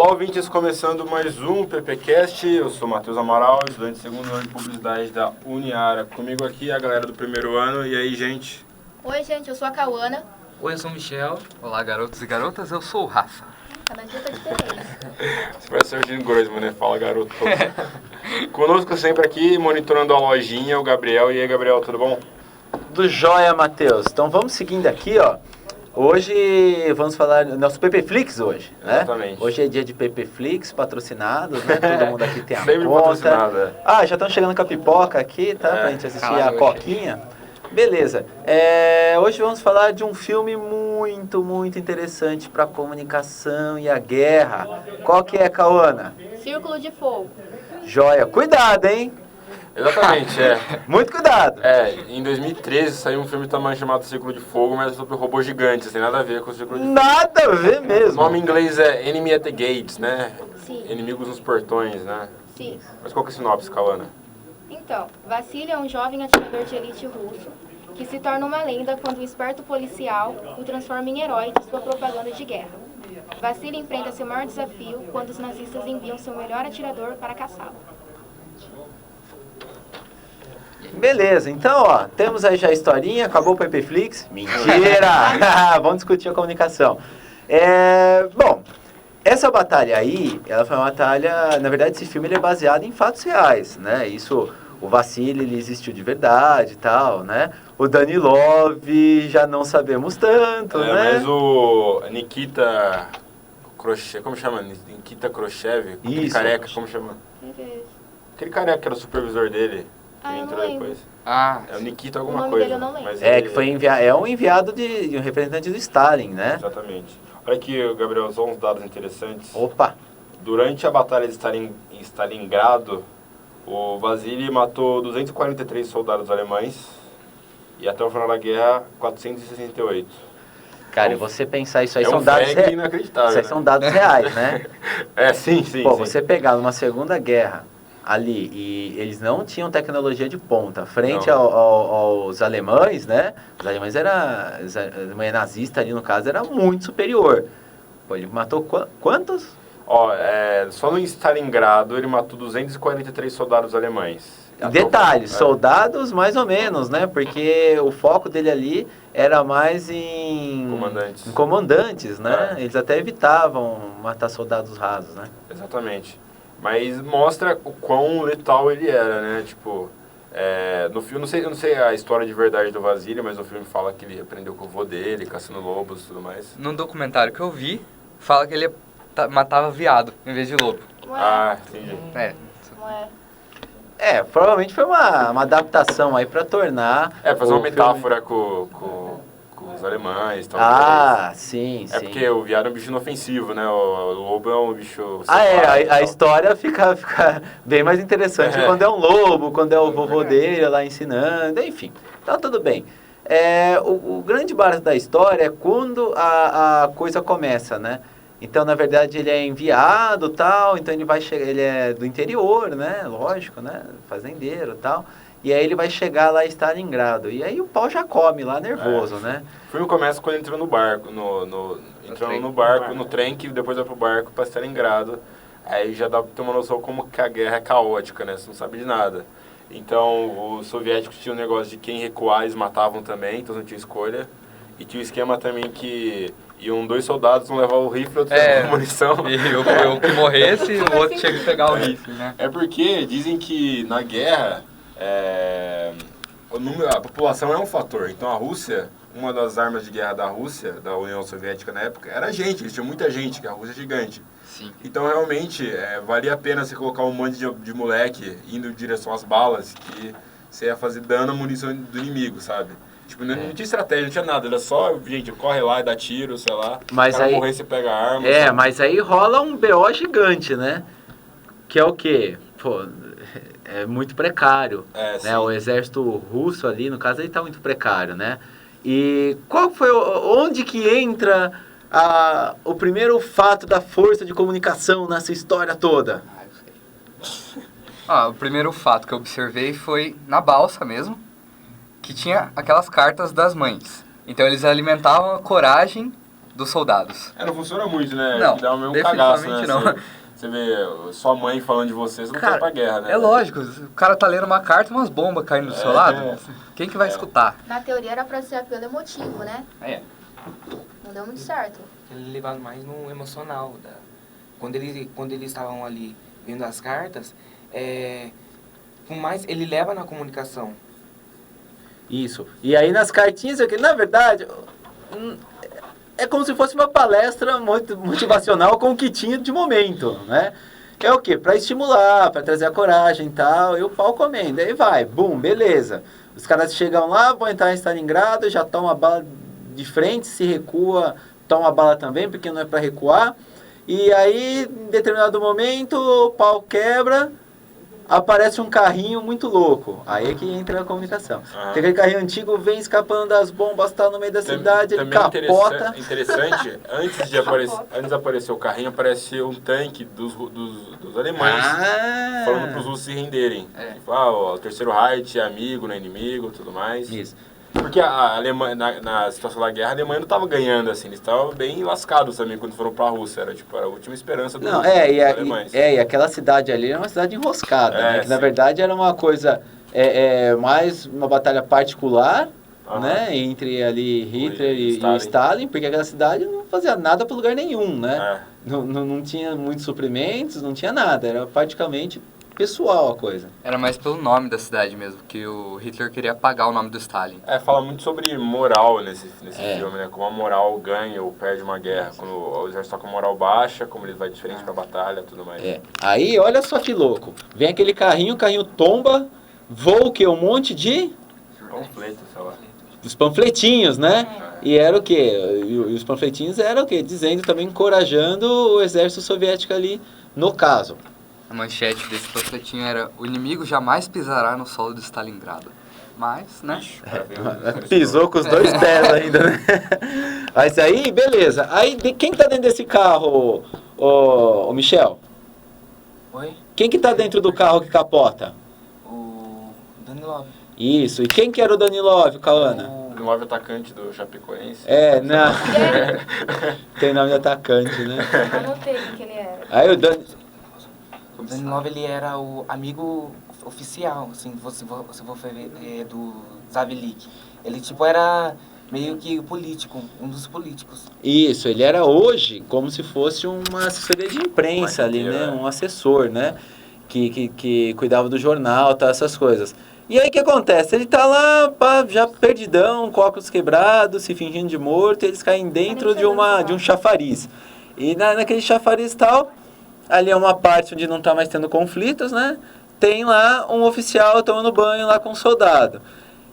Olá, ouvintes, começando mais um PPcast. Eu sou Matheus Amaral, estudante de segundo ano de Publicidade da Uniara. Comigo aqui a galera do primeiro ano. E aí, gente? Oi, gente, eu sou a Cauana. Oi, eu sou o Michel. Olá, garotos e garotas, eu sou o Rafa. Cada dia tá diferente. Você vai ser o Gino Groisman, né? Fala, garoto. Conosco sempre aqui, monitorando a lojinha, o Gabriel. E aí, Gabriel, tudo bom? Do Joia, Matheus. Então vamos seguindo aqui, ó. Hoje vamos falar do nosso PPflix hoje, né? Exatamente. Hoje é dia de PPflix, patrocinados, né? Todo mundo aqui tem a Sempre conta. patrocinado, é. Ah, já estão chegando com a pipoca aqui, tá? Pra gente assistir a coquinha. Beleza. Hoje vamos falar de um filme muito interessante para a comunicação e a guerra. Qual que é, Cauana? Círculo de Fogo. Joia. Cuidado, hein? Exatamente, é. Muito cuidado. Em 2013 saiu um filme também chamado Círculo de Fogo, mas é sobre robôs gigantes, tem nada a ver com o Círculo de Fogo. Nada a ver O mesmo. nome em inglês é Enemy at the Gates, né? Sim. Inimigos nos portões, né? Sim. Mas qual que é a sinopse, Cauana? Então, Vassili é um jovem atirador de elite russo que se torna uma lenda quando um esperto policial o transforma em herói de sua propaganda de guerra. Vassili enfrenta seu maior desafio quando os nazistas enviam seu melhor atirador para caçá-lo. Beleza, então, ó, temos aí já a historinha, acabou o PPflix? Mentira! Vamos discutir a comunicação. Bom, essa batalha aí, ela foi uma batalha, na verdade esse filme ele é baseado em fatos reais, né? Isso, o Vassili, ele existiu de verdade e tal, né? O Danilov já não sabemos tanto, né? Mas o Nikita Khrushchev, como chama? Nikita Khrushchev? Aquele Isso. careca, como chama? Aquele careca que era o supervisor dele. Que Ah, eu entrou não lembro. depois. Ah, É o Nikita O alguma nome coisa. dele eu não lembro. Mas Que foi um enviado de um representante do Stalin, né? Exatamente. Olha aqui, Gabriel, só uns dados interessantes. Opa! Durante a batalha de Stalingrado, o Vassili matou 243 soldados alemães e até o final da guerra, 468. Cara, e você pensar isso aí É são um dados fact inacreditável, Isso aí né? são dados reais, né? Sim. Pô, sim. você pegar numa Segunda Guerra ali e eles não tinham tecnologia de ponta frente Não. aos alemães, né? Os alemães a Alemanha nazista ali no caso era muito superior. Pô, ele matou quantos? Só no Stalingrado ele matou 243 soldados alemães. Detalhes, soldados mais ou menos, né? Porque o foco dele ali era mais em comandantes, né? Eles até evitavam matar soldados rasos, né? Exatamente. Mas mostra o quão letal ele era, né? Tipo, no filme, eu não sei a história de verdade do Vassili, mas no filme fala que ele aprendeu com o vô dele, caçando lobos e tudo mais. num documentário que eu vi, fala que ele matava viado em vez de lobo. Entendi. Não é? Provavelmente foi uma adaptação aí pra tornar... Fazer o uma metáfora com os alemães, talvez. Sim. Porque o viado é um bicho inofensivo, né? O lobo é um bicho... A história fica bem mais interessante quando é um lobo, quando é o vovô dele lá ensinando, enfim. Então, tudo bem. O grande barato da história é quando a coisa começa, né? Então, na verdade, ele é enviado, tal, então ele vai chegar, ele é do interior, né? Lógico, né? Fazendeiro, tal. E aí ele vai chegar lá em Stalingrado. E aí o pau já come lá, nervoso, né? O filme começa quando ele entrou no barco, no trem, que depois vai pro barco pra Stalingrado. Aí já dá pra ter uma noção como que a guerra é caótica, né? Você não sabe de nada. Então, os soviéticos tinham um negócio de quem recuar, eles matavam também, então não tinha escolha. E tinha o esquema também que iam 2 soldados, um levar o rifle, outro levar a munição. E o que morresse, o outro chega a pegar o rifle, né? É porque dizem que na guerra, a população é um fator. Então a Rússia, uma das armas de guerra da Rússia, da União Soviética na época, era gente, eles tinham muita gente, que a Rússia é gigante. Sim. Então realmente, valia a pena você colocar um monte de moleque indo em direção às balas, que você ia fazer dano à munição do inimigo, sabe? Tipo, não tinha estratégia, não tinha nada, era só, gente, corre lá e dá tiro, sei lá. Mas o cara aí, morrer, você pega a arma. mas aí rola um BO gigante, né? Que é o quê? Pô, é muito precário, né? O exército russo ali, no caso, ele tá muito precário, né? E onde que entra o primeiro fato da força de comunicação nessa história toda? O primeiro fato que eu observei foi na balsa mesmo, que tinha aquelas cartas das mães. Então eles alimentavam a coragem dos soldados. Não funciona muito, né? Não, dá o mesmo cagaço, né? definitivamente não. Você vê sua mãe falando de você, você não quer ir pra guerra, né? É lógico, o cara tá lendo uma carta e umas bombas caindo do seu lado. Quem que vai escutar? Na teoria era pra ser apelo emotivo, né? Não deu muito certo. Ele levava mais no emocional. Quando eles estavam ali vendo as cartas, por mais ele leva na comunicação. Isso. E aí nas cartinhas, na verdade, é como se fosse uma palestra motivacional com o que tinha de momento, né? É o quê? Para estimular, para trazer a coragem e tal, e o pau comendo. Aí vai, bum, beleza. Os caras chegam lá, vão entrar em Stalingrado, já toma a bala de frente, se recua, toma a bala também, porque não é para recuar. E aí, em determinado momento, o pau quebra, aparece um carrinho muito louco. Aí é que entra a comunicação. Tem aquele carrinho antigo, vem escapando das bombas, tá no meio da cidade, ele capota. Interessante, antes de aparecer o carrinho, apareceu um tanque dos alemães, falando pros russos se renderem. O terceiro Reich é amigo, não é inimigo, tudo mais. Isso. Porque a Alemanha, na situação da guerra, a Alemanha não estava ganhando, assim, eles estavam bem lascados também quando foram para a Rússia, era a última esperança dos alemães. E aquela cidade ali era uma cidade enroscada, né? Que na verdade era uma coisa, mais uma batalha particular, né? Entre ali Hitler e Stalin, porque aquela cidade não fazia nada para lugar nenhum, né? Não tinha muitos suprimentos, não tinha nada, era praticamente pessoal a coisa. Era mais pelo nome da cidade mesmo, que o Hitler queria apagar o nome do Stalin. Fala muito sobre moral nesse filme, né? Como a moral ganha ou perde uma guerra. Quando o exército está com a moral baixa, como ele vai de frente pra batalha e tudo mais. Aí, olha só que louco. Vem aquele carrinho, o carrinho tomba, voa o quê? Um monte de... Panfleto, sei lá. Os panfletinhos, né? E era o quê? E os panfletinhos eram o quê? Dizendo também, encorajando o exército soviético ali, no caso. A manchete desse panfletinho era: o inimigo jamais pisará no solo de Stalingrado. Mas, né? Pisou com os dois pés ainda, né? Mas aí, beleza. Aí, quem tá dentro desse carro, ô Michel? Oi? Quem que tá dentro do carro que capota? O Danilov. Isso. E quem que era o Danilov, Cauana? O novo atacante do Chapecoense. Não. Tem nome de atacante, né? Anotei que ele era. Aí o O Danilov, ele era o amigo oficial, assim, se você ver, do Zavelik. Ele, tipo, era meio que político, um dos políticos. Isso, ele era hoje como se fosse uma assessoria de imprensa ali, né? Um assessor, né? Que cuidava do jornal, tá, essas coisas. E aí o que acontece? Ele tá lá, já perdidão, com óculos quebrados, se fingindo de morto, e eles caem dentro de um chafariz. E naquele chafariz e tal... Ali é uma parte onde não está mais tendo conflitos, né? Tem lá um oficial tomando banho lá com um soldado.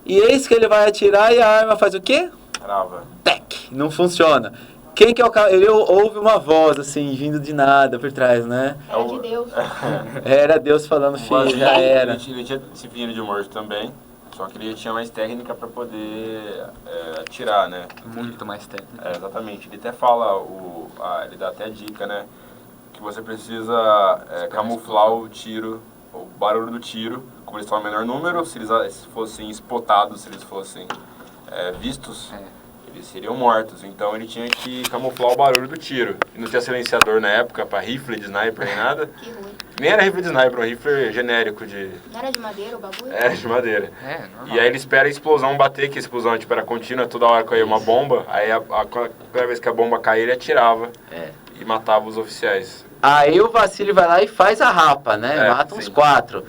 E eis que ele vai atirar e a arma faz o quê? Trava. Tec! Não funciona. Quem que é o cara? Ele ouve uma voz, assim, vindo de nada por trás, né? Era de Deus. Era Deus falando, filho, já era. Ele tinha disciplina de morte também, só que ele tinha mais técnica para poder atirar, né? Muito mais técnica. Exatamente. Ele até fala, ele dá até dica, né? Que você precisa camuflar o tiro, o barulho do tiro, como eles estão em menor número, se eles fossem spotados, se eles fossem vistos, eles seriam mortos. Então ele tinha que camuflar o barulho do tiro. E não tinha silenciador na época para rifle de sniper nem nada. Que ruim. Nem era rifle de sniper, um rifle genérico de... Não era de madeira o bagulho? É, de madeira. Normal. E aí ele espera a explosão bater, que a explosão era contínua, toda hora que ia uma bomba, aí cada vez que a bomba caía ele atirava e matava os oficiais. Aí o Vassili vai lá e faz a rapa, né? Mata uns 4.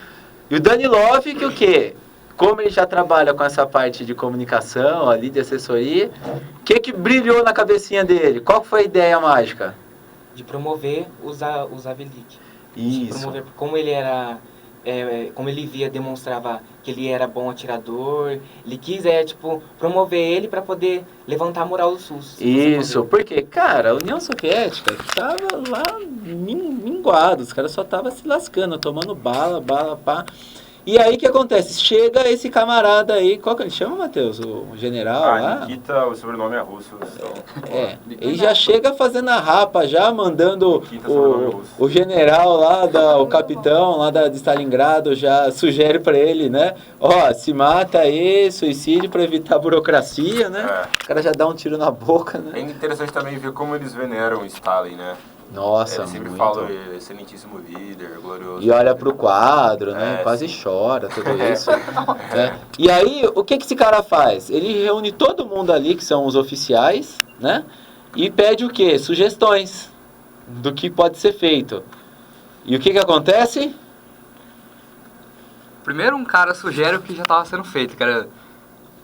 E o Danilov, que o quê? Como ele já trabalha com essa parte de comunicação ali, de assessoria, o que brilhou na cabecinha dele? Qual foi a ideia mágica? De promover o Zavelik. Isso. De promover, como ele era... como ele demonstrava que ele era bom atirador, ele quis, promover ele para poder levantar a moral dos russos. Isso, porque, cara, a União Soviética estava lá minguada, os caras só estavam se lascando, tomando bala, pá. E aí o que acontece? Chega esse camarada aí, qual que ele chama, Matheus? O general lá? Nikita, o sobrenome é russo. Então. Ele já chega fazendo a rapa, já mandando Nikita, sobrenome russo. o general lá, o capitão lá de Stalingrado, já sugere pra ele, né? Ó, se mata aí, suicídio pra evitar a burocracia, né? O cara já dá um tiro na boca, né? É interessante também ver como eles veneram Stalin, né? Nossa, Ele sempre muito. fala excelentíssimo líder, glorioso. E olha pro quadro, né? Quase chora, tudo isso. Né? E aí, o que esse cara faz? Ele reúne todo mundo ali, que são os oficiais, né? E pede o quê? Sugestões do que pode ser feito. E o que acontece? Primeiro um cara sugere o que já estava sendo feito, que era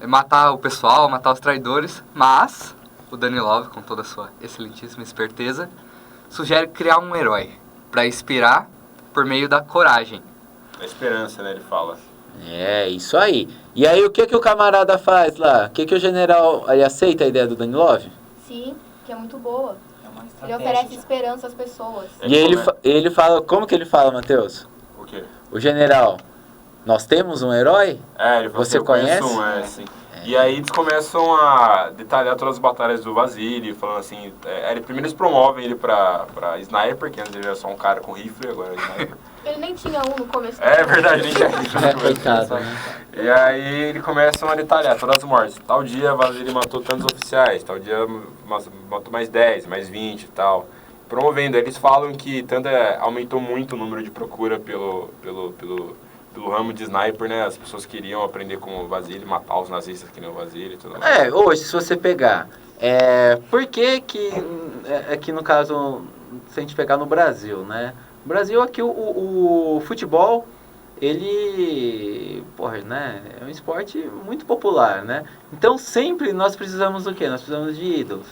matar o pessoal, matar os traidores, mas o Danilov, com toda a sua excelentíssima esperteza, sugere criar um herói para inspirar por meio da coragem. A esperança, né, ele fala. É, isso aí. E aí, o que o camarada faz lá? O que o general, ele aceita a ideia do Danilov? Sim, que é muito boa. É uma Ele estratégia. oferece esperança às pessoas. E ele fala, como que ele fala, Matheus? O quê? O general, nós temos um herói? Ele falou Você assim, eu conheço conhece? sim. E aí eles começam a detalhar todas as batalhas do Vasily, falando assim, primeiro eles promovem ele pra sniper, que antes ele era só um cara com rifle, agora é sniper. Ele nem tinha um no começo. É verdade, nem tinha rifle no começo. Coitado, né? E aí eles começam a detalhar todas as mortes. Tal dia Vasily matou tantos oficiais, tal dia matou mais 10, mais 20 e tal. Promovendo, eles falam que aumentou muito o número de procura pelo ramo de sniper, né? As pessoas queriam aprender como o Vasily, matar os nazistas que nem o Vasily e tudo mais. Hoje, se você pegar, por que aqui no caso, se a gente pegar no Brasil, né? No Brasil, aqui o futebol, ele, né? É um esporte muito popular, né? Então, sempre nós precisamos do quê? Nós precisamos de ídolos.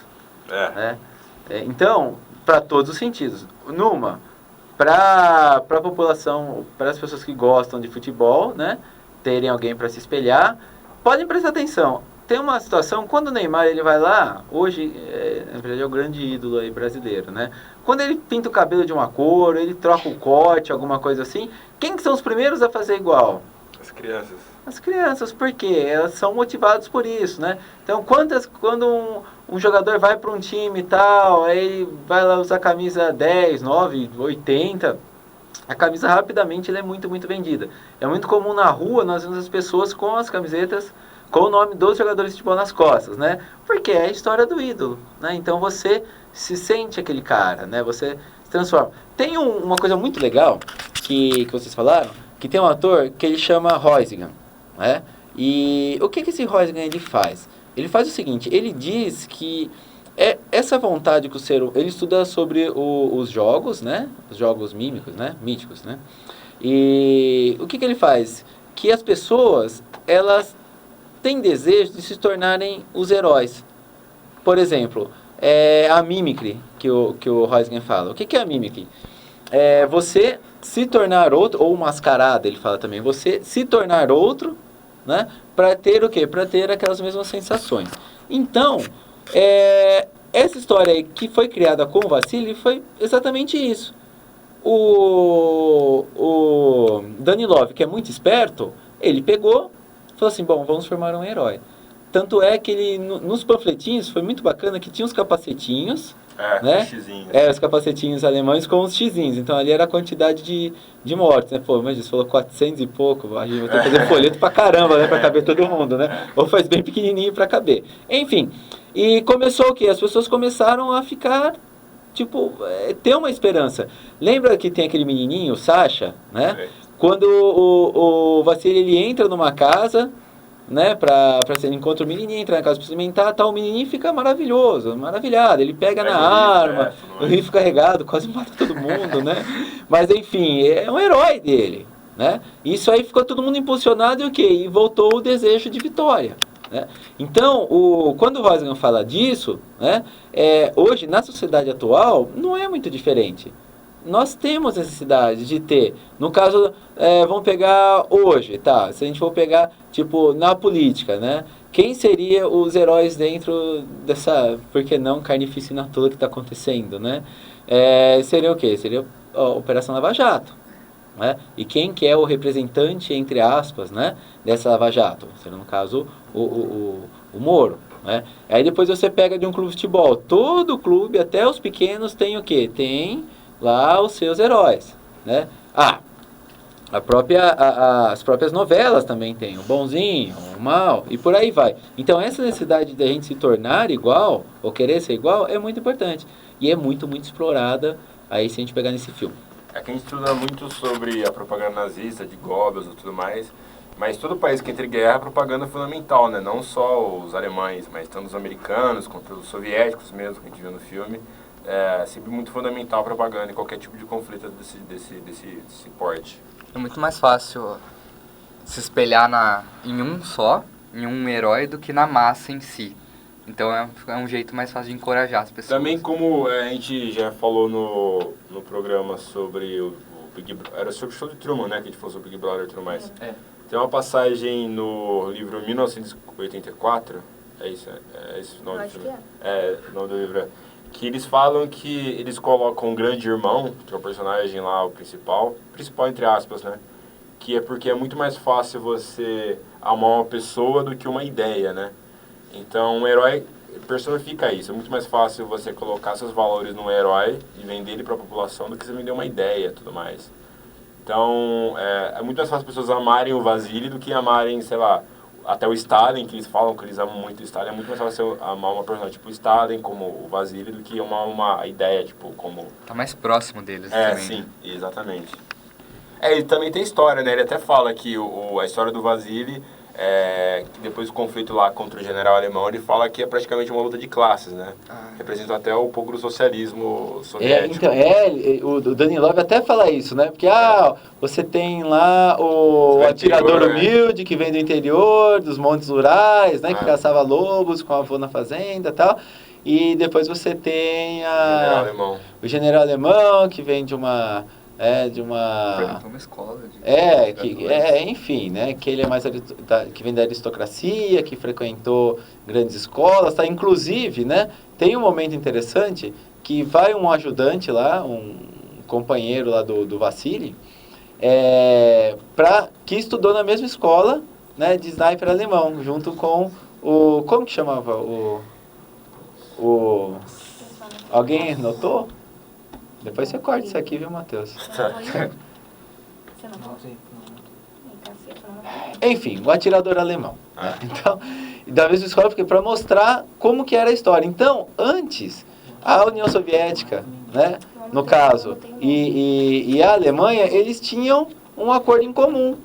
Né? Então, para todos os sentidos. Para a população, para as pessoas que gostam de futebol, né, terem alguém para se espelhar, podem prestar atenção. Tem uma situação, quando o Neymar ele vai lá, hoje, na verdade é o grande ídolo aí brasileiro, né? Quando ele pinta o cabelo de uma cor, ele troca o corte, alguma coisa assim, quem que são os primeiros a fazer igual? As crianças. As crianças, por quê? Elas são motivadas por isso, né? Então, quando um jogador vai para um time e tal, aí vai lá usar a camisa 10, 9, 80, a camisa rapidamente ela é muito, muito vendida. É muito comum na rua nós vemos as pessoas com as camisetas com o nome dos jogadores de futebol nas costas, né? Porque é a história do ídolo, né? Então você se sente aquele cara, né? Você se transforma. Tem uma coisa muito legal que vocês falaram, que tem um ator que ele chama Reusingen, né? E o que esse Reusingen ele faz? Ele faz o seguinte, ele diz que essa vontade que o ser humano... Ele estuda sobre os jogos, né? Os jogos mímicos, né? Míticos, né? E o que ele faz? Que as pessoas, elas têm desejo de se tornarem os heróis. Por exemplo, a mimicry, que o Reusingen fala. O que é a mimicry? É você se tornar outro, ou mascarada, ele fala também. Você se tornar outro, né? Para ter o quê? Para ter aquelas mesmas sensações. Então, essa história aí que foi criada com o Vasily foi exatamente isso. O Danilov, que é muito esperto, ele pegou, falou assim, bom, vamos formar um herói. Tanto é que ele, nos panfletinhos, foi muito bacana que tinha os capacetinhos, né? Xizinho. Os capacetinhos alemães com os xizinhos. Então ali era a quantidade de mortes, né? Pô, mas você falou 400 e pouco, a gente vai ter que fazer folheto pra caramba, né? Pra caber todo mundo, né? Ou faz bem pequenininho pra caber. Enfim, e começou o quê? As pessoas começaram a ficar, ter uma esperança. Lembra que tem aquele menininho, o Sasha, né? Quando o Vasily, ele entra numa casa, né, ele encontra o menininho, entra na casa para experimentar, o menininho fica maravilhado, ele pega na arma, o rifle carregado, quase mata todo mundo, né, mas enfim, é um herói dele, né, isso aí ficou todo mundo impulsionado e voltou o desejo de vitória, né, então, quando o Reusingen fala disso, né, hoje, na sociedade atual, não é muito diferente. Nós temos necessidade de ter, no caso, vamos pegar hoje, tá? Se a gente for pegar, na política, né? Quem seria os heróis dentro dessa, por que não, carnificina toda que está acontecendo, né? Seria o quê? Seria a Operação Lava Jato, né? E quem que é o representante, entre aspas, né, dessa Lava Jato? Sendo, no caso, o Moro. Né? Aí depois você pega de um clube de futebol. Todo clube, até os pequenos, tem o quê? Tem lá os seus heróis. Né? As próprias novelas também tem o bonzinho, o mal, e por aí vai. Então essa necessidade da gente se tornar igual, ou querer ser igual, é muito importante. E é muito, muito explorada aí se a gente pegar nesse filme. É que a gente estuda muito sobre a propaganda nazista, de Goebbels e tudo mais, mas todo país que entra em guerra, a propaganda é fundamental, né? Não só os alemães, mas tanto os americanos, quanto os soviéticos mesmo, que a gente viu no filme. É sempre muito fundamental a propaganda em qualquer tipo de conflito desse porte. É muito mais fácil se espelhar em um herói, do que na massa em si. Então é um jeito mais fácil de encorajar as pessoas. Também como a gente já falou no programa sobre o Big Brother, era sobre o show de Truman, né, que a gente falou sobre o Big Brother e tudo mais. Tem uma passagem no livro 1984, é esse o nome do filme? O nome do livro que eles falam que eles colocam um grande irmão, que é o personagem lá, o principal entre aspas, né? Que é porque é muito mais fácil você amar uma pessoa do que uma ideia, né? Então, um herói personifica isso. É muito mais fácil você colocar seus valores num herói e vender ele para a população do que você vender uma ideia e tudo mais. Então, é muito mais fácil as pessoas amarem o Vasily do que amarem, sei lá, até o Stalin, que eles falam que eles amam muito o Stalin. É muito mais fácil amar uma personagem tipo o Stalin, como o Vasily, do que amar uma ideia, tipo, como... Tá mais próximo deles também. Sim, exatamente. Ele também tem história, né? Ele até fala que a história do Vasily, que depois do conflito lá contra o general alemão, ele fala que é praticamente uma luta de classes, né? Representa até um pouco do socialismo soviético. O Danilov até fala isso, né? Porque, você tem lá o atirador humilde, que vem do interior, dos montes rurais, né? Que caçava lobos com a avô na fazenda e tal. E depois você tem o general alemão, que vem de uma escola. Enfim, né? Que ele é mais que vem da aristocracia, que frequentou grandes escolas, tá? Inclusive, né? Tem um momento interessante que vai um ajudante lá, um companheiro lá do Vasily, que estudou na mesma escola, né? De sniper alemão, junto com como que chamava alguém notou? Depois você corta isso aqui, viu, Matheus? Enfim, o atirador alemão. Né? Então, da mesma escola, porque para mostrar como que era a história. Então, antes, a União Soviética, né, no caso, e a Alemanha, eles tinham um acordo em comum.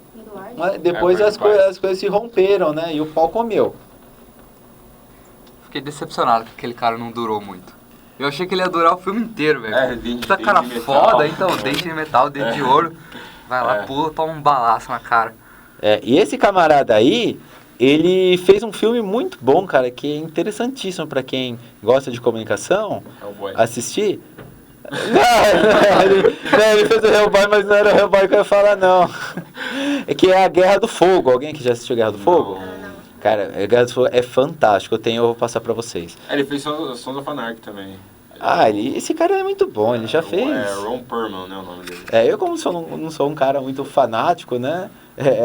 Né? Depois as coisas se romperam, né? E o pau comeu. Fiquei decepcionado que aquele cara não durou muito. Eu achei que ele ia durar o filme inteiro, velho. Essa cara foda, então, dente de metal, dente de ouro. Vai lá, pula, toma um balaço na cara. E esse camarada aí, ele fez um filme muito bom, cara, que é interessantíssimo pra quem gosta de comunicação assistir. Ele fez o Hellboy, mas não era o Hellboy que eu ia falar, não. É que é a Guerra do Fogo. Alguém que já assistiu Guerra do Fogo? Cara, a Guerra do Fogo é fantástico. Eu vou passar pra vocês. Ele fez Sons of Anarchy também. Esse cara é muito bom, ele já fez. Ron Perlman, né, o nome dele. Eu como não sou um cara muito fanático, né,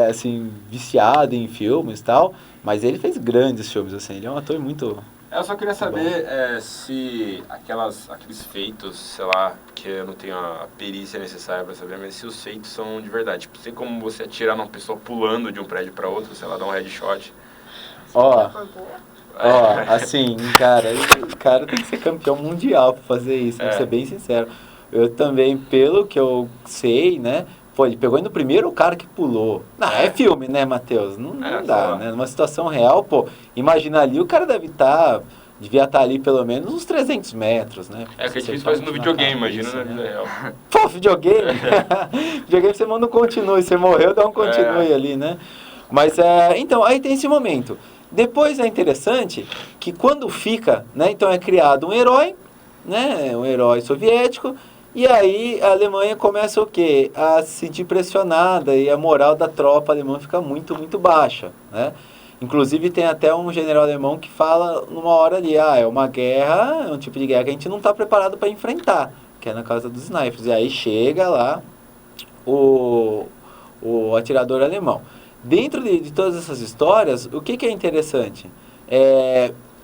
assim, viciado em filmes e tal, mas ele fez grandes filmes, assim, ele é um ator muito... Eu só queria saber se aqueles feitos, sei lá, que eu não tenho a perícia necessária pra saber, mas se os feitos são de verdade. Tipo, tem como você atirar numa pessoa pulando de um prédio pra outro, sei lá, dar um headshot. Assim, o cara tem que ser campeão mundial pra fazer isso, pra ser bem sincero. Eu também, pelo que eu sei, né, ele pegou no primeiro cara que pulou. Não, é filme, né, Matheus? Não dá, né? Numa situação real, imagina ali, o cara devia estar ali pelo menos uns 300 metros, né? Que é difícil fazer no videogame, imagina na vida real. Videogame? Videogame você manda um continue, você morreu, dá um continue ali, né? Mas, então, aí tem esse momento. Depois é interessante que quando fica, né, então é criado um herói, né, um herói soviético, e aí a Alemanha começa o quê? A se sentir pressionada e a moral da tropa alemã fica muito, muito baixa, né? Inclusive tem até um general alemão que fala numa hora ali, é uma guerra, é um tipo de guerra que a gente não está preparado para enfrentar, que é na casa dos snipers. E aí chega lá o atirador alemão. Dentro de todas essas histórias, o que é interessante?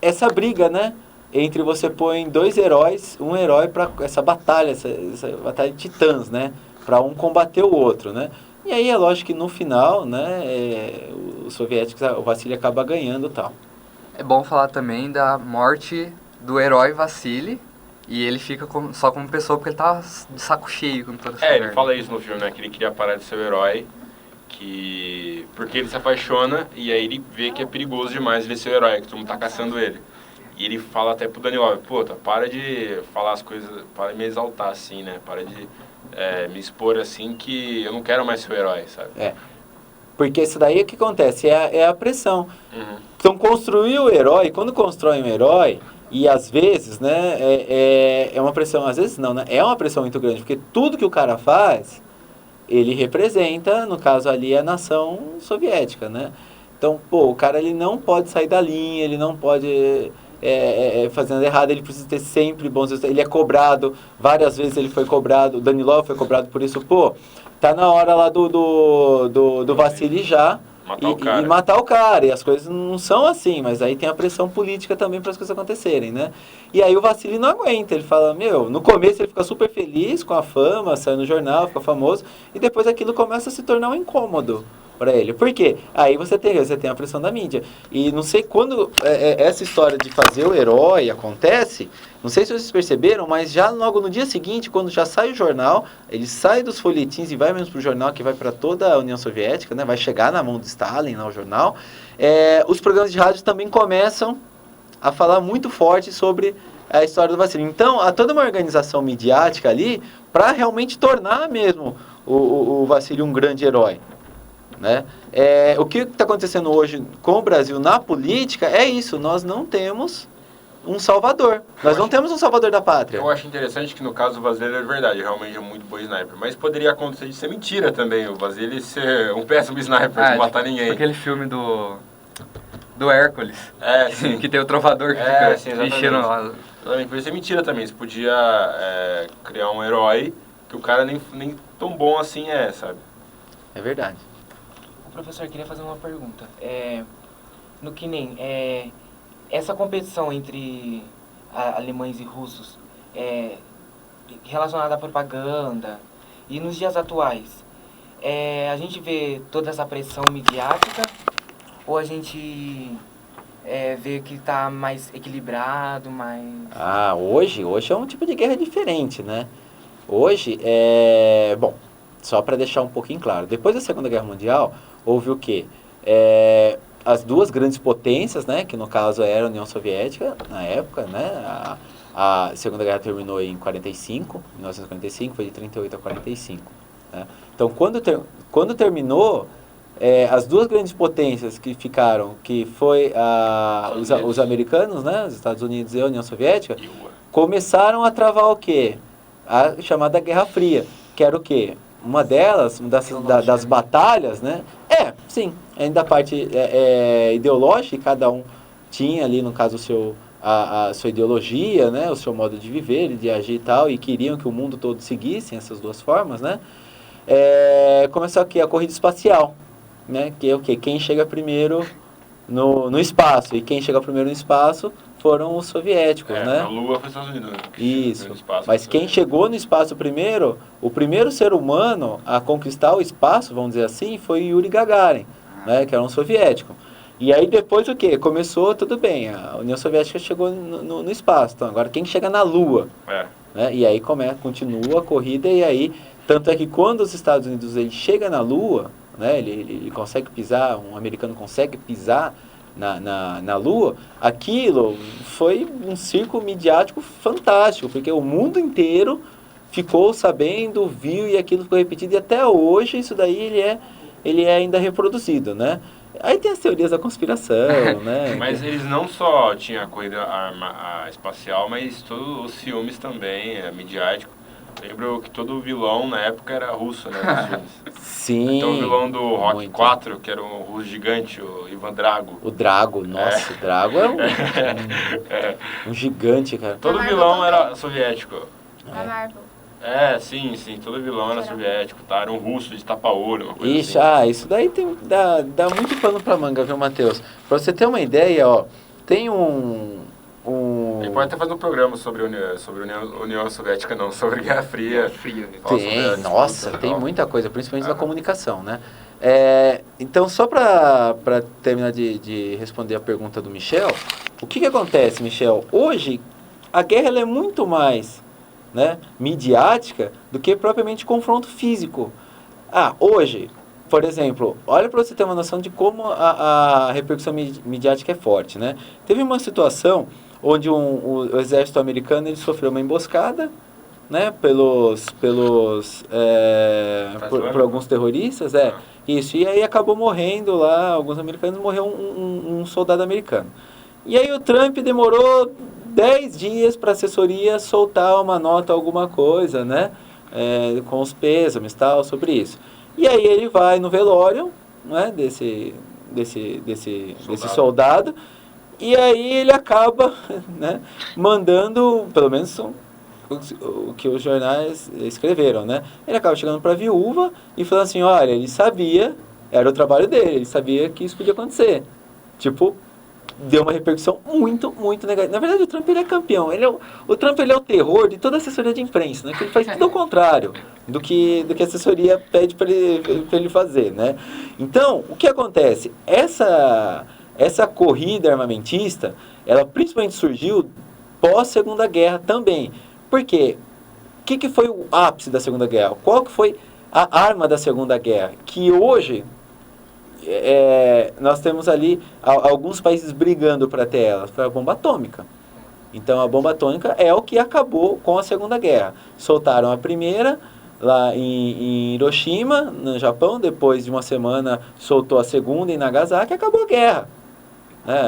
Essa briga, né? Entre você põe dois heróis, um herói para essa batalha, essa batalha de titãs, né? Para um combater o outro, né? E aí é lógico que no final, né? Os soviéticos, o Vassili acaba ganhando e tal. É bom falar também da morte do herói Vassili, e ele fica só como pessoa porque ele tava de saco cheio com toda essa Ele merda. fala isso no filme, né? Que ele queria parar de ser o herói, porque ele se apaixona e aí ele vê que é perigoso demais ele ser o herói, que todo mundo tá caçando ele. E ele fala até pro Danilov, puta, para de falar as coisas, para de me exaltar assim, né? Para de me expor assim, que eu não quero mais ser o herói, sabe? Porque isso daí o que acontece? É a pressão. Uhum. Então, construir o herói, quando constrói um herói, e às vezes, né, é uma pressão, às vezes não, né? É uma pressão muito grande, porque tudo que o cara faz, ele representa, no caso ali, a nação soviética, né? Então, o cara ele não pode sair da linha, ele não pode fazendo errado, ele precisa ter sempre bons resultados. Ele é cobrado, várias vezes ele foi cobrado, o Danilov foi cobrado por isso, tá na hora lá do Vassili já e matar o cara. E as coisas não são assim, mas aí tem a pressão política também para as coisas acontecerem, né? E aí o Vassili não aguenta, ele fala, no começo ele fica super feliz com a fama, sai no jornal, fica famoso, e depois aquilo começa a se tornar um incômodo para ele. Por quê? Aí você tem a pressão da mídia. E não sei quando essa história de fazer o herói acontece, não sei se vocês perceberam, mas já logo no dia seguinte, quando já sai o jornal, ele sai dos folhetins e vai mesmo para o jornal, que vai para toda a União Soviética, né? Vai chegar na mão do Stalin, lá, o jornal, os programas de rádio também começam a falar muito forte sobre a história do Vassili. Então, há toda uma organização midiática ali para realmente tornar mesmo o Vassili um grande herói. Né? O que está acontecendo hoje com o Brasil na política é isso, nós não temos um salvador, nós não temos um salvador da pátria. Eu acho interessante que no caso do Vassili é verdade, realmente é muito bom sniper, mas poderia acontecer de ser mentira também, o Vassili ser um péssimo sniper, de matar ninguém. Aquele filme do Hércules, sim. que tem o trovador que fica enchendo lá. Podia ser mentira também, você podia criar um herói que o cara nem tão bom assim sabe? É verdade. Professor, eu queria fazer uma pergunta. No que nem essa competição entre alemães e russos relacionada à propaganda e nos dias atuais, a gente vê toda essa pressão midiática ou a gente vê que está mais equilibrado, mais... Hoje é um tipo de guerra diferente, né? Hoje, bom, só para deixar um pouquinho claro, depois da Segunda Guerra Mundial, houve o quê? As duas grandes potências, né, que no caso era a União Soviética, na época, né, a Segunda Guerra terminou em 1945, foi de 38 a 45. Né? Então, quando terminou, as duas grandes potências que ficaram, que foi os americanos, né, os Estados Unidos e a União Soviética, começaram a travar o quê? A chamada Guerra Fria, que era o quê? Uma delas, das batalhas, né? Sim, ainda a parte ideológica, cada um tinha ali, no caso, a sua ideologia, né? O seu modo de viver, de agir e tal, e queriam que o mundo todo seguisse essas duas formas, né? Começou aqui a corrida espacial, né? Que é o quê? Quem chega primeiro no espaço, e quem chega primeiro no espaço foram os soviéticos, né? A Lua foi os Estados Unidos. Isso. Mas quem chegou no espaço primeiro, o primeiro ser humano a conquistar o espaço, vamos dizer assim, foi Yuri Gagarin, né? Que era um soviético. E aí depois o quê? Começou, tudo bem, a União Soviética chegou no espaço. Então agora quem chega na Lua? Né? E aí continua a corrida, e aí, tanto é que quando os Estados Unidos ele chega na Lua, né? Ele consegue pisar, um americano consegue pisar na Lua, aquilo foi um circo midiático fantástico, porque o mundo inteiro ficou sabendo, viu, e aquilo ficou repetido, e até hoje isso daí ele é ainda reproduzido, né? Aí tem as teorias da conspiração, né? Mas eles não só tinham a corrida espacial, mas todos os filmes também, midiático. Lembro que todo vilão na época era russo, né? Nos filmes. Sim. Então o vilão do Rock 4, que era um russo gigante, o Ivan Drago. O Drago, nossa, o Drago é um gigante, cara. Todo vilão era soviético. A Marvel. Sim, todo vilão era soviético, tá? Era um russo de tapa-olho, uma coisa Ixi, assim. isso daí dá muito pano pra manga, viu, Matheus? Pra você ter uma ideia, ó, tem A gente pode até fazer um programa sobre União Soviética, não, sobre Guerra Fria. Tem, nossa, tem muita coisa, principalmente na comunicação, né? Então, só para terminar de responder a pergunta do Michel, o que acontece, Michel? Hoje, a guerra ela é muito mais, né, midiática do que propriamente confronto físico. Hoje, por exemplo, olha para você ter uma noção de como a repercussão midiática é forte, né? Teve uma situação onde o exército americano ele sofreu uma emboscada, né, por alguns terroristas, isso, e aí acabou morrendo lá, alguns americanos, morreu um soldado americano. E aí o Trump demorou 10 dias para a assessoria soltar uma nota, alguma coisa, né, com os pêsames, tal, sobre isso. E aí ele vai no velório, né, desse soldado, e aí ele acaba, né, mandando, pelo menos o que os jornais escreveram, né? Ele acaba chegando para a viúva e falando assim, olha, ele sabia, era o trabalho dele, ele sabia que isso podia acontecer. Tipo, deu uma repercussão muito, muito negativa. Na verdade, o Trump ele é campeão. O Trump ele é o terror de toda a assessoria de imprensa, né? Que ele faz tudo ao contrário do que a assessoria pede para ele fazer, né? Então, o que acontece? Essa corrida armamentista, ela principalmente surgiu pós-Segunda Guerra também. Por quê? O que foi o ápice da Segunda Guerra? Qual que foi a arma da Segunda Guerra? Que hoje nós temos ali alguns países brigando para ter ela. Foi a bomba atômica. Então a bomba atômica é o que acabou com a Segunda Guerra. Soltaram a primeira lá em Hiroshima, no Japão. Depois de uma semana soltou a segunda em Nagasaki e acabou a guerra.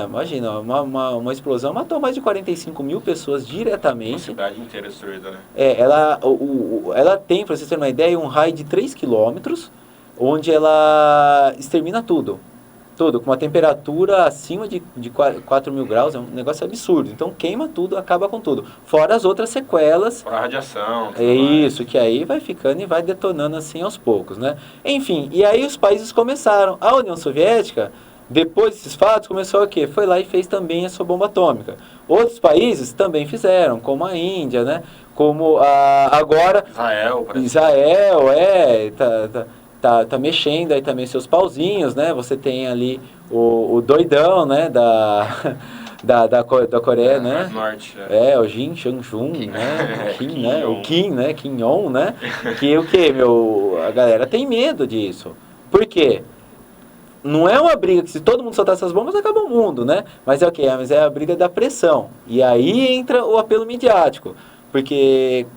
Imagina, uma explosão matou mais de 45 mil pessoas diretamente. Uma cidade inteira destruída, né? Ela tem, para vocês terem uma ideia, um raio de 3 quilômetros, onde ela extermina tudo. Tudo, com uma temperatura acima de 4 mil graus, é um negócio absurdo. Então queima tudo, acaba com tudo. Fora as outras sequelas. Fora a radiação. Isso, que aí vai ficando e vai detonando assim aos poucos, né? Enfim, e aí os países começaram. A União Soviética, depois desses fatos, começou o quê? Foi lá e fez também a sua bomba atômica. Outros países também fizeram, como a Índia, né? Como agora... Israel, tá mexendo aí também seus pauzinhos, né? Você tem ali o doidão, né? Da Coreia, né? Norte, o Jin Chang-jun, né? O Kim, né? Kim Jong, né? Que o quê, a galera tem medo disso. Por quê? Não é uma briga que se todo mundo soltar essas bombas, acaba o mundo, né? Mas é o quê? Mas é a briga da pressão. E aí entra o apelo midiático. Porque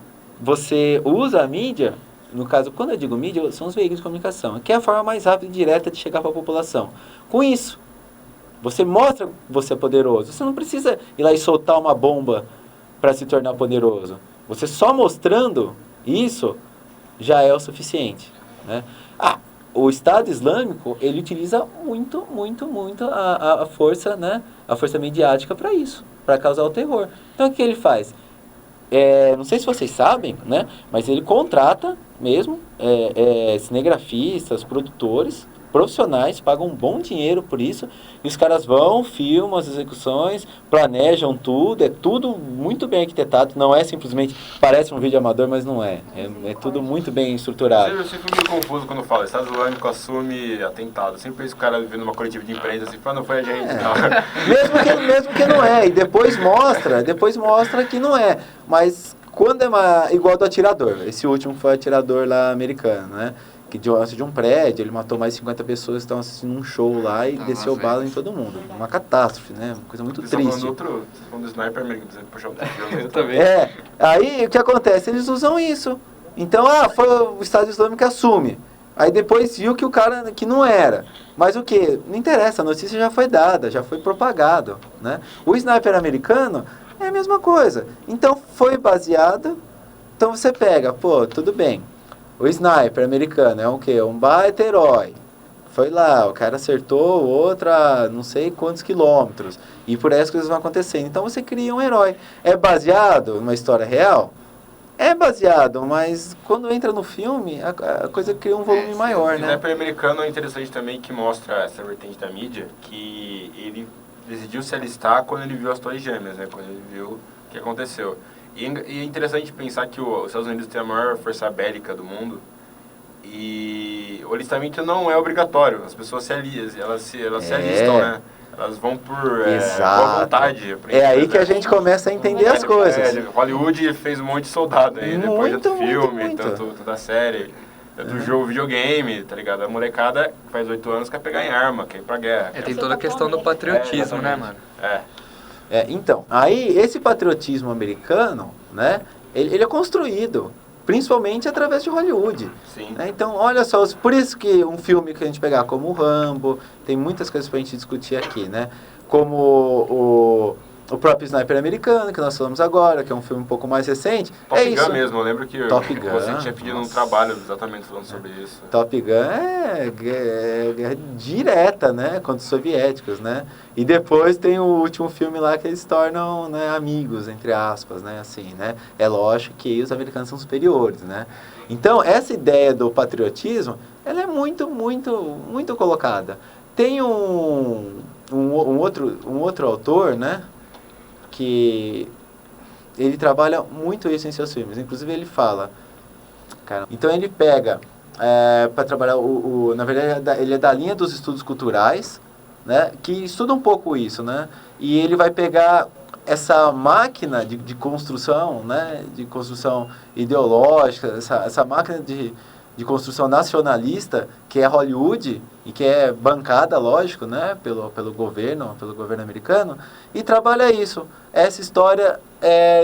você usa a mídia, no caso, quando eu digo mídia, são os veículos de comunicação, que é a forma mais rápida e direta de chegar para a população. Com isso, você mostra que você é poderoso. Você não precisa ir lá e soltar uma bomba para se tornar poderoso. Você só mostrando isso já é o suficiente, né? O Estado Islâmico, ele utiliza muito a força, né? A força midiática para isso, para causar o terror. Então, o que ele faz? Não sei se vocês sabem, né? Mas ele contrata mesmo cinegrafistas, produtores, profissionais, pagam um bom dinheiro por isso, e os caras vão, filmam as execuções, planejam tudo, é tudo muito bem arquitetado, não é simplesmente, parece um vídeo amador, mas não é tudo muito bem estruturado. Eu sempre fico meio confuso quando falo, Estado Islâmico assume atentado, sempre penso que o cara vendo uma coletiva de imprensa assim, não foi a gente, não. Mesmo que não é, e depois mostra que não é, mas quando é igual do atirador, esse último foi o atirador lá americano, né? Que de um prédio, ele matou mais de 50 pessoas que estavam assistindo um show lá e desceu bala em todo mundo. Uma catástrofe, né? Uma coisa muito triste. Você falando do sniper americano, você puxar outro filme. Eu também. Aí o que acontece? Eles usam isso. Então, foi o Estado Islâmico que assume. Aí depois viu que o cara que não era. Mas o que? Não interessa, a notícia já foi dada, já foi propagado, né? O sniper americano é a mesma coisa. Então foi baseado. Então você pega, tudo bem. O sniper americano é o quê? Um baita herói. Foi lá, o cara acertou outra não sei quantos quilômetros. E por essas coisas vão acontecendo. Então você cria um herói. É baseado numa história real? É baseado, mas quando entra no filme, a coisa cria um volume maior, O né? sniper americano é interessante também, que mostra essa vertente da mídia, que ele decidiu se alistar quando ele viu as Torres Gêmeas, né? Quando ele viu o que aconteceu. E é interessante pensar que os Estados Unidos tem a maior força bélica do mundo, e o alistamento não é obrigatório. As pessoas se alistam, elas se alistam, né? Elas vão por boa vontade. É aí que a gente começa a entender as coisas. Hollywood fez um monte de soldado aí, depois Muito, do filme, muito. tanto da série, do jogo, videogame, tá ligado? A molecada que faz 8 anos quer pegar em arma, quer ir pra guerra. Tem toda a questão do patriotismo, né, exatamente. mano? Então, aí esse patriotismo americano, né, ele é construído, principalmente através de Hollywood. Sim. Né? Então, olha só, por isso que um filme que a gente pegar como o Rambo, tem muitas coisas pra gente discutir aqui, né? Como o próprio Sniper Americano, que nós falamos agora, que é um filme um pouco mais recente. Top é Gun isso. mesmo, eu lembro que Top Gun, você tinha pedido um nossa. trabalho exatamente falando sobre isso. Top Gun é guerra direta, né, contra os soviéticos, né? E depois tem o último filme lá que eles se tornam, né, amigos, entre aspas, né, assim, né? É lógico que os americanos são superiores, né? Então, essa ideia do patriotismo, ela é muito, muito, muito colocada. Tem um outro autor, né, que ele trabalha muito isso em seus filmes. Inclusive, ele fala... Então, ele pega... para trabalhar, na verdade, ele é da linha dos estudos culturais, né, que estuda um pouco isso, né, e ele vai pegar essa máquina de construção, né, de construção ideológica, essa máquina de construção nacionalista, que é Hollywood, e que é bancada, lógico, né, pelo governo americano, e trabalha isso, essa história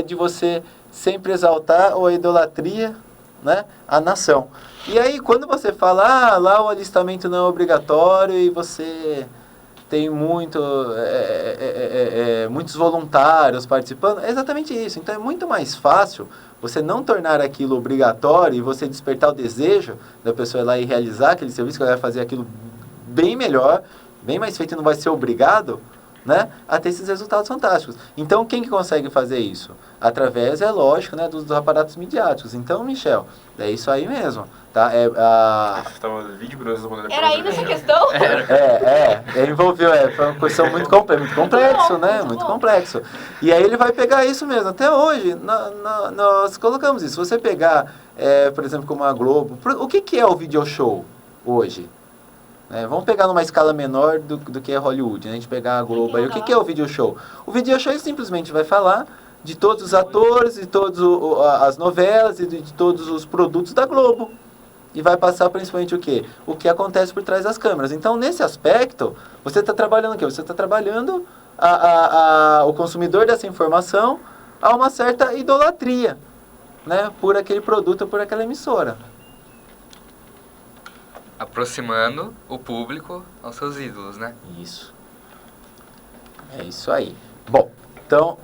de você sempre exaltar a idolatria, né, a nação. E aí, quando você fala, lá o alistamento não é obrigatório e você tem muitos voluntários participando, é exatamente isso. Então, é muito mais fácil você não tornar aquilo obrigatório e você despertar o desejo da pessoa ir lá e realizar aquele serviço, que ela vai fazer aquilo bem melhor, bem mais feito e não vai ser obrigado, né, a ter esses resultados fantásticos. Então, quem que consegue fazer isso? Através, é lógico, né, dos aparatos midiáticos. Então, Michel, é isso aí mesmo. Tá? Estava 20 minutos respondendo. Era ainda essa questão? Envolveu, foi uma questão muito complexo, né? Muito complexo. E aí ele vai pegar isso mesmo. Até hoje, nós colocamos isso. Se você pegar, por exemplo, como a Globo, o que é o video show hoje? Vamos pegar numa escala menor do que é Hollywood, né? A gente pegar a Globo aí. O que é o video show? O video show simplesmente vai falar de todos os atores, de todas as novelas e de todos os produtos da Globo. E vai passar principalmente o quê? O que acontece por trás das câmeras. Então, nesse aspecto, você está trabalhando o quê? Você está trabalhando o consumidor dessa informação a uma certa idolatria, né? Por aquele produto, por aquela emissora. Aproximando o público aos seus ídolos, né? Isso. É isso aí. Bom, então,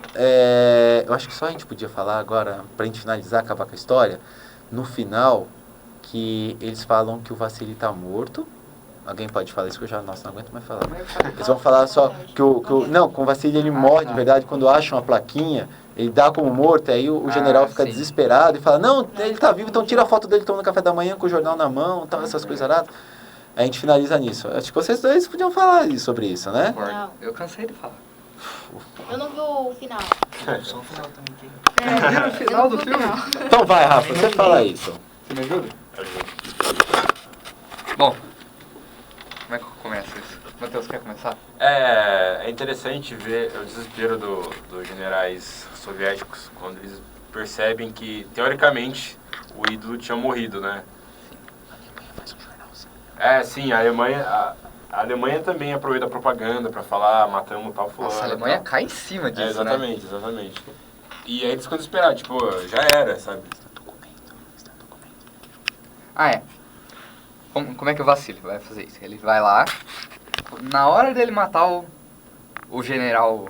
eu acho que só a gente podia falar agora, para a gente finalizar, acabar com a história, no final... que eles falam que o Vassili está morto. Alguém pode falar isso que eu já, nossa, não aguento mais falar. Eles vão falar só que não, com o Vassili ele morre de verdade quando acham a plaquinha, ele dá como morto, aí o general fica desesperado e fala, não, ele está vivo, então tira a foto dele tomando café da manhã com o jornal na mão, tal, essas coisas aradas. A gente finaliza nisso. Acho que vocês dois podiam falar sobre isso, né? Não. Eu cansei de falar. Eu não vi o final. Só o final também. No final do filme? Então vai, Rafa, você fala isso. Você me ajuda? Bom, como é que começa isso? Matheus, quer começar? É interessante ver o desespero dos generais soviéticos quando eles percebem que, teoricamente, o ídolo tinha morrido, né? Sim, a Alemanha também aproveita a propaganda para falar, matamos tal fulano. Nossa, a Alemanha tal. cai em cima disso, Exatamente. E aí eles ficam desesperados, tipo, já era, sabe? Como é que o Vassili vai fazer isso? Ele vai lá, na hora dele matar o general,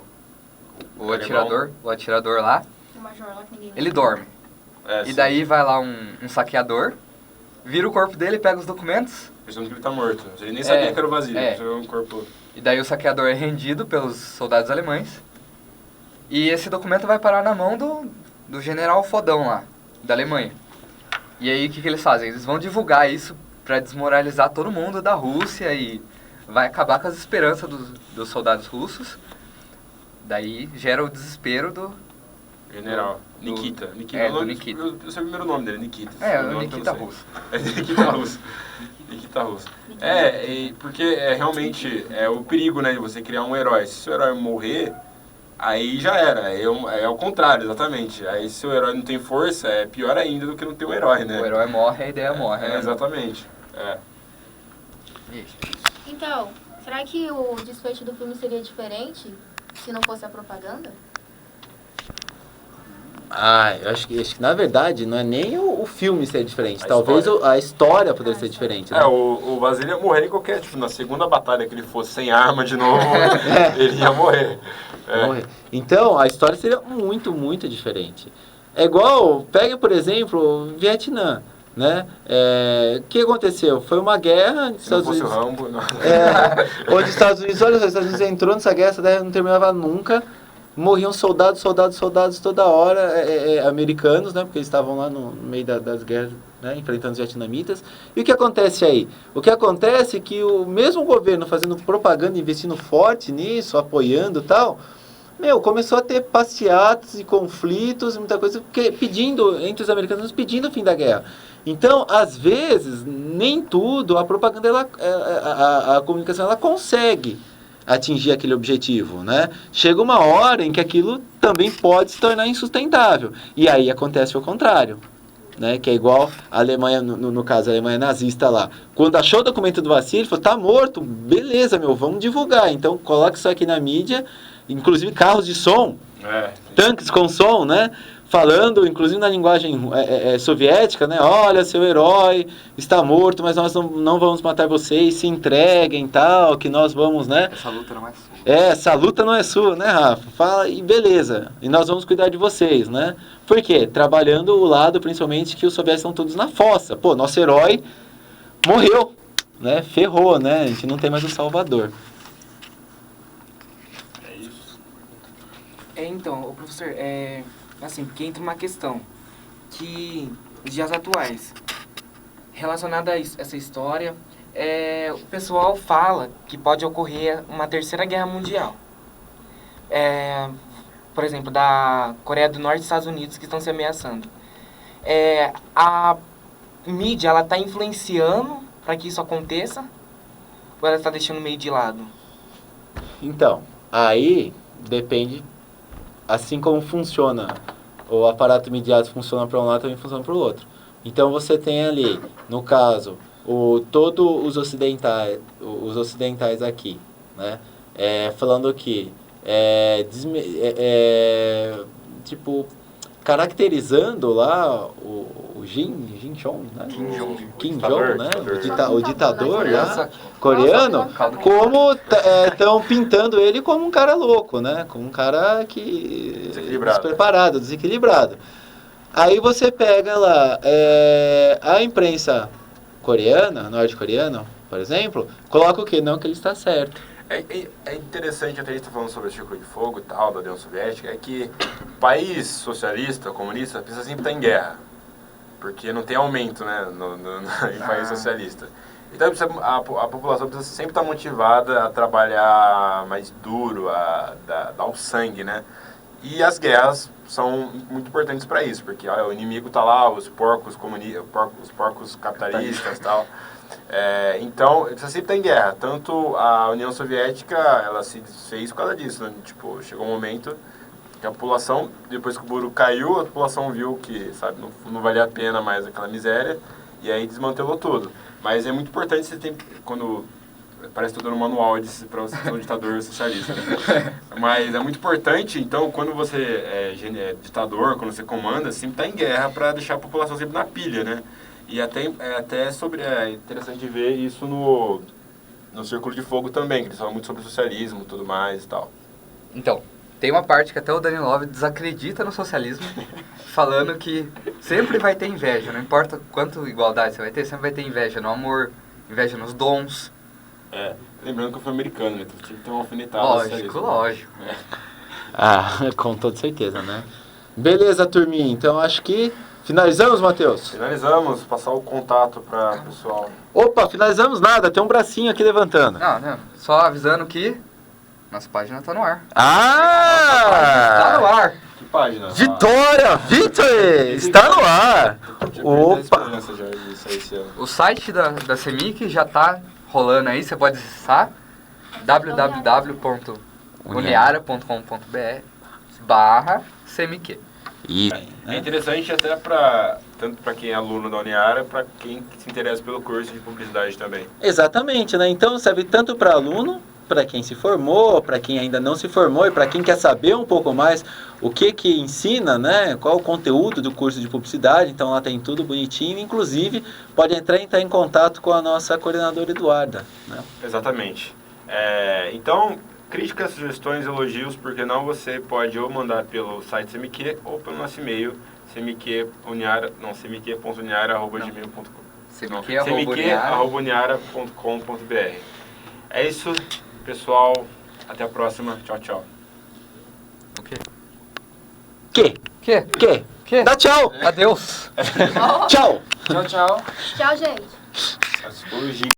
o atirador lá, O major lá que ninguém ele dorme. É, E sim. daí vai lá um saqueador, vira o corpo dele, pega os documentos, Pensando que ele tá morto. Ele nem sabia que era o Vasily, é. é um corpo... e daí o saqueador é rendido pelos soldados alemães. E esse documento vai parar na mão do general fodão lá. da Alemanha. E aí, o que eles fazem? Eles vão divulgar isso para desmoralizar todo mundo da Rússia e vai acabar com as esperanças dos soldados russos. Daí gera o desespero do General. Nikita. do Nikita. Eu sei o primeiro nome dele, Nikita. O Nikita russo. É Nikita russo. Nikita russo. Porque realmente é o perigo, né, de você criar um herói. Se o herói morrer, aí já era. É o contrário, exatamente. Aí se o herói não tem força, é pior ainda do que não ter um herói, né? O herói morre, a ideia morre, né? Exatamente. Então, será que o desfecho do filme seria diferente se não fosse a propaganda? Eu acho que na verdade não é nem o filme ser diferente. Talvez a história poderia ser diferente. Né? O Vasily ia morrer em qualquer, na segunda batalha que ele fosse sem arma de novo, ele ia morrer. Morrer. Então, a história seria muito, muito diferente. É igual, pega por exemplo, o Vietnã. Né? O que aconteceu? Foi uma guerra. Se não fosse o Rambo, não. Onde os Estados Unidos entrou nessa guerra, essa guerra não terminava nunca. Morriam soldados toda hora, americanos, né? Porque eles estavam lá no meio das guerras, né? Enfrentando os vietnamitas. E o que acontece aí? O que acontece é que o mesmo governo fazendo propaganda, investindo forte nisso, apoiando e tal, começou a ter passeatas e conflitos, muita coisa, entre os americanos pedindo o fim da guerra. Então, às vezes, nem tudo, a propaganda, a comunicação, ela consegue atingir aquele objetivo, né? Chega uma hora em que aquilo também pode se tornar insustentável. E aí acontece o contrário, né? Que é igual a Alemanha, no caso, a Alemanha nazista lá. Quando achou o documento do Vassili, falou, tá morto, beleza, vamos divulgar. Então, coloca isso aqui na mídia, inclusive carros de som, tanques com som, né? Falando, inclusive na linguagem soviética, né? Olha, seu herói está morto, mas nós não vamos matar vocês, se entreguem, tal, que nós vamos, né? Essa luta não é sua. Essa luta não é sua, né, Rafa? Fala e beleza, e nós vamos cuidar de vocês, né? Por quê? Trabalhando o lado, principalmente, que os soviéticos estão todos na fossa. Pô, nosso herói morreu, né? Ferrou, né? A gente não tem mais um salvador. É isso. Então, o professor, assim, porque entra uma questão que, nos dias atuais, relacionada a essa história, o pessoal fala que pode ocorrer uma terceira guerra mundial. Por exemplo, da Coreia do Norte e Estados Unidos que estão se ameaçando. A mídia, ela está influenciando para que isso aconteça ou ela está deixando meio de lado? Então, aí depende, assim como funciona o aparato midiático, funciona para um lado, também funciona para o outro. Então você tem ali, no caso, todos os ocidentais aqui, né? Falando que tipo, caracterizando lá o Kim Jong, né? Kim Jong, né? O ditador lá, coreano, como estão pintando ele como um cara louco, né? Como um cara que desequilibrado. Aí você pega lá a imprensa coreana, norte-coreana, por exemplo, coloca o quê? Não, que ele está certo. É interessante, até a gente está falando sobre o Círculo de Fogo e tal, da União Soviética, é que o país socialista, comunista, precisa sempre estar em guerra, porque não tem aumento, né, em país socialista. Então a população precisa sempre estar motivada a trabalhar mais duro, a dar o sangue, né? E as guerras são muito importantes para isso, porque o inimigo está lá, os porcos capitalistas e tal. Então, você sempre está em guerra. Tanto a União Soviética, ela se desfez por causa disso, né? Tipo, chegou um momento que a população, depois que o muro caiu, a população viu que, sabe, não valia a pena mais aquela miséria, e aí desmantelou tudo. Mas é muito importante você ter, quando... Parece que estou dando um manual para você ser um ditador socialista, né? Mas é muito importante, então, quando você é ditador, quando você comanda, sempre está em guerra para deixar a população sempre na pilha, né? E até interessante ver isso no Círculo de Fogo também, que eles falam muito sobre socialismo e tudo mais e tal. Então, tem uma parte que até o Danilov desacredita no socialismo, falando que sempre vai ter inveja, não importa quanto igualdade você vai ter, sempre vai ter inveja no amor, inveja nos dons. Lembrando que eu fui americano, né? Então tinha que ter uma alfinetada. Lógico. Com toda certeza, né? Beleza, turminha. Então, acho que Finalizamos, Matheus? Finalizamos, passar o contato para o pessoal. Opa, finalizamos nada, tem um bracinho aqui levantando. Não, só avisando que nossa página tá no ar. Ah! Tá no ar. Que página? Vitória! Victory! Está no ar! Opa! O site da CEMIC já tá rolando aí, você pode acessar www.uniara.com.br/CEMIC. Isso. É interessante até tanto para quem é aluno da Uniara, para quem se interessa pelo curso de publicidade também. Exatamente, né? Então serve tanto para aluno, para quem se formou, para quem ainda não se formou e para quem quer saber um pouco mais o que ensina, né? Qual o conteúdo do curso de publicidade. Então lá tem tudo bonitinho, inclusive pode entrar em contato com a nossa coordenadora Eduarda, né? Exatamente. Então, críticas, sugestões, elogios, porque não você pode ou mandar pelo site CMQ ou pelo nosso e-mail cmq.uniara@gmail.com. cmq@uniara.com.br. É isso, pessoal. Até a próxima. Tchau, tchau. O quê? Que? Dá tchau! Adeus. Tchau! Tchau, tchau. Tchau, gente. Psicologia.